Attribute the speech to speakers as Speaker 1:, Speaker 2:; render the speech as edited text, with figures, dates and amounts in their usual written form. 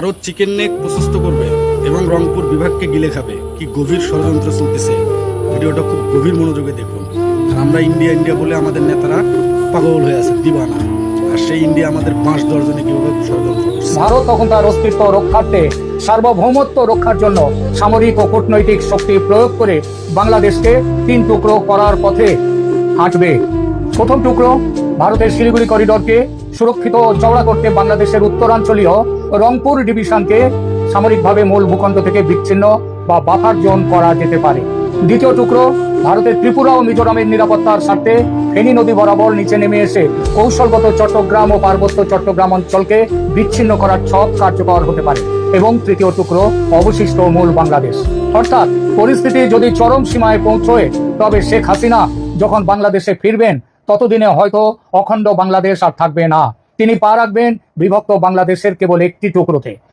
Speaker 1: Bharat chicken neck প্রশস্ত করবে এবং রংপুর বিভাগকে গিলে খাবে, কি গভীর ষড়যন্ত্র চলতেছে। ভিডিওটা খুব গভীর মনোযোগে দেখুন। আর আমরা ইন্ডিয়া ইন্ডিয়া বলে আমাদের নেতারা পাগল হয়ে আছে, দিবানা। আর সেই ইন্ডিয়া আমাদের 5-10 জনে কিভাবে ষড়যন্ত্র করছে।
Speaker 2: ভারত তখন তার অস্তিত্ব রক্ষার্থে সার্বভৌমত্ব রক্ষার জন্য সামরিক ও কূটনৈতিক শক্তি প্রয়োগ করে বাংলাদেশকে 3 টুকরো করার পথে হাঁটবে। প্রথম টুকরো, ভারতের শিলিগুড়ি করিডোরকে সুরক্ষিত ও চওড়া করতে বাংলাদেশের উত্তরাঞ্চলীয় রংপুর ডিভিশনকে সামরিকভাবে মূল ভূখণ্ড থেকে বিচ্ছিন্ন বা বাফার জোন করা যেতে পারে। দ্বিতীয় টুকরো, ভারতের ত্রিপুরা ও মিজোরামের নিরাপত্তার স্বার্থে ফেনী নদী বরাবর নিচে নেমে এসে কৌশলগত চট্টগ্রাম ও পার্বত্য চট্টগ্রাম অঞ্চলকে বিচ্ছিন্ন করার ছক কার্যকর হতে পারে। এবং তৃতীয় টুকরো, অবশিষ্ট মূল বাংলাদেশ। অর্থাৎ পরিস্থিতি যদি চরম সীমায় পৌঁছয়, তবে শেখ হাসিনা যখন বাংলাদেশে ফিরবেন ততদিনে হয়তো অখণ্ড বাংলাদেশ আর থাকবে না। তিনি পা রাখবেন বিভক্ত বাংলাদেশের কেবল একটি টুকরোতে।